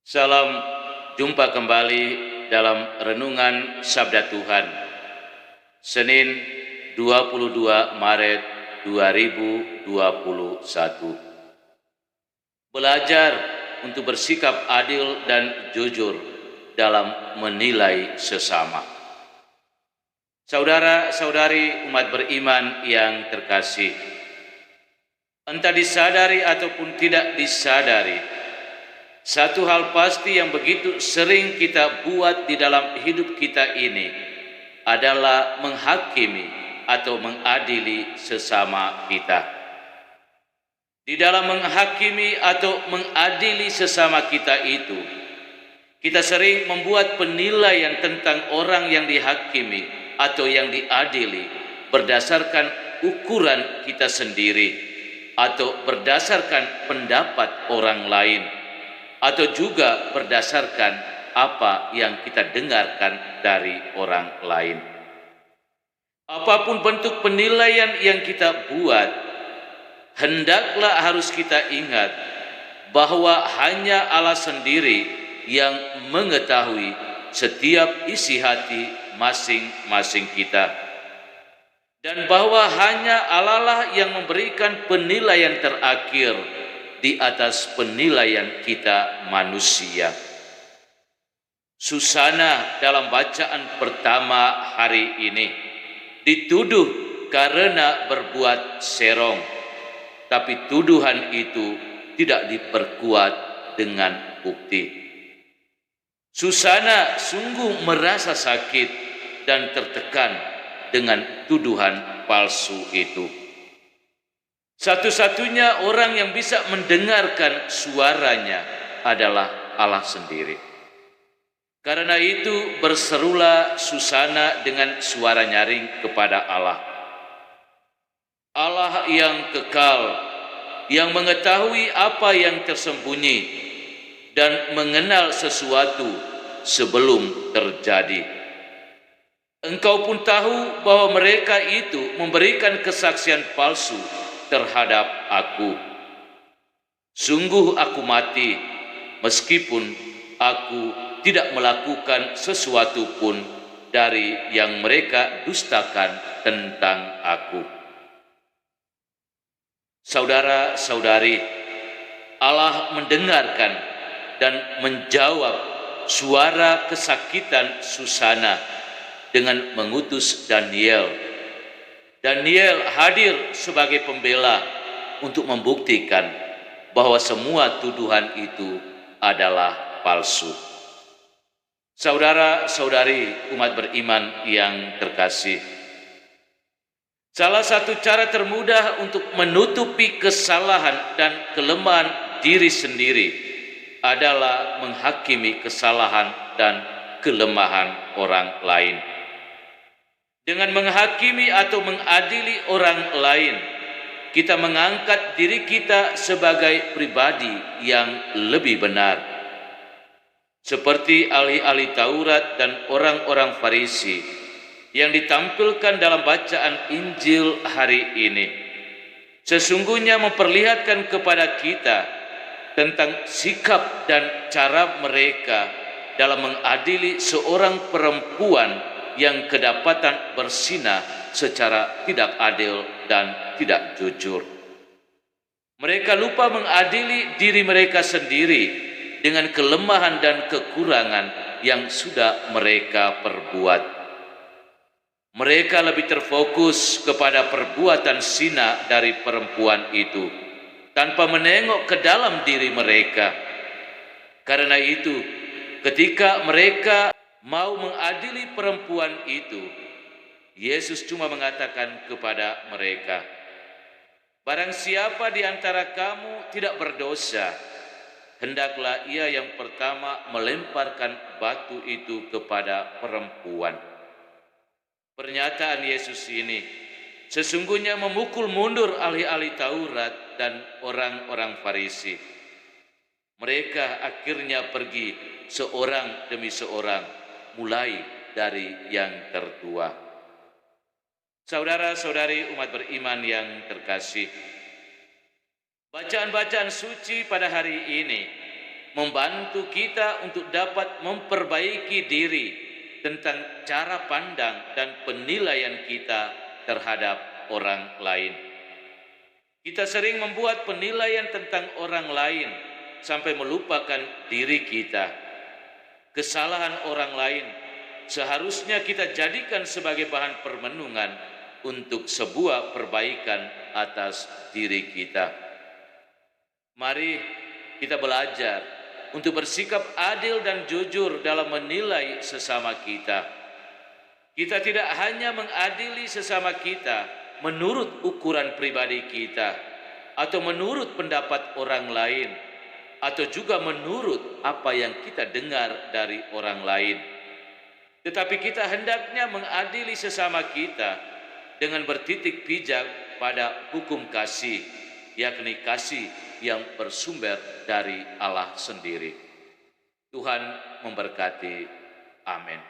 Salam jumpa kembali dalam Renungan Sabda Tuhan, Senin 22 Maret 2021. Belajar untuk bersikap adil dan jujur dalam menilai sesama. Saudara-saudari umat beriman yang terkasih, entah disadari ataupun tidak disadari, satu hal pasti yang begitu sering kita buat di dalam hidup kita ini adalah menghakimi atau mengadili sesama kita. Di dalam menghakimi atau mengadili sesama kita itu, kita sering membuat penilaian tentang orang yang dihakimi atau yang diadili berdasarkan ukuran kita sendiri atau berdasarkan pendapat orang lain, atau juga berdasarkan apa yang kita dengarkan dari orang lain. Apapun bentuk penilaian yang kita buat, hendaklah harus kita ingat bahwa hanya Allah sendiri yang mengetahui setiap isi hati masing-masing kita, dan bahwa hanya Allah lah yang memberikan penilaian terakhir di atas penilaian kita manusia. Susana dalam bacaan pertama hari ini dituduh karena berbuat serong, tapi tuduhan itu tidak diperkuat dengan bukti. Susana sungguh merasa sakit dan tertekan dengan tuduhan palsu itu. Satu-satunya orang yang bisa mendengarkan suaranya adalah Allah sendiri. Karena itu berserulah Susana dengan suara nyaring kepada Allah. Allah yang kekal, yang mengetahui apa yang tersembunyi dan mengenal sesuatu sebelum terjadi. Engkau pun tahu bahwa mereka itu memberikan kesaksian palsu terhadap aku. Sungguh aku mati meskipun aku tidak melakukan sesuatu pun dari yang mereka dustakan tentang aku. Saudara-saudari, Allah mendengarkan dan menjawab suara kesakitan Susana dengan mengutus Daniel. Daniel hadir sebagai pembela untuk membuktikan bahwa semua tuduhan itu adalah palsu. Saudara-saudari umat beriman yang terkasih, salah satu cara termudah untuk menutupi kesalahan dan kelemahan diri sendiri adalah menghakimi kesalahan dan kelemahan orang lain. Dengan menghakimi atau mengadili orang lain, kita mengangkat diri kita sebagai pribadi yang lebih benar. Seperti ahli-ahli Taurat dan orang-orang Farisi yang ditampilkan dalam bacaan Injil hari ini, sesungguhnya memperlihatkan kepada kita tentang sikap dan cara mereka dalam mengadili seorang perempuan yang kedapatan bersinah secara tidak adil dan tidak jujur. Mereka lupa mengadili diri mereka sendiri dengan kelemahan dan kekurangan yang sudah mereka perbuat. Mereka lebih terfokus kepada perbuatan zina dari perempuan itu tanpa menengok ke dalam diri mereka. Karena itu, ketika mereka mau mengadili perempuan itu, Yesus cuma mengatakan kepada mereka, "Barang siapa di antara kamu tidak berdosa, hendaklah ia yang pertama melemparkan batu itu kepada perempuan." Pernyataan Yesus ini sesungguhnya memukul mundur ahli-ahli Taurat dan orang-orang Farisi. Mereka akhirnya pergi seorang demi seorang, mulai dari yang tertua. Saudara-saudari umat beriman yang terkasih, bacaan-bacaan suci pada hari ini membantu kita untuk dapat memperbaiki diri tentang cara pandang dan penilaian kita terhadap orang lain. Kita sering membuat penilaian tentang orang lain sampai melupakan diri kita. Kesalahan orang lain seharusnya kita jadikan sebagai bahan permenungan untuk sebuah perbaikan atas diri kita. Mari kita belajar untuk bersikap adil dan jujur dalam menilai sesama kita. Kita tidak hanya mengadili sesama kita menurut ukuran pribadi kita, atau menurut pendapat orang lain, atau juga menurut apa yang kita dengar dari orang lain. Tetapi kita hendaknya mengadili sesama kita dengan bertitik pijak pada hukum kasih, yakni kasih yang bersumber dari Allah sendiri. Tuhan memberkati. Amin.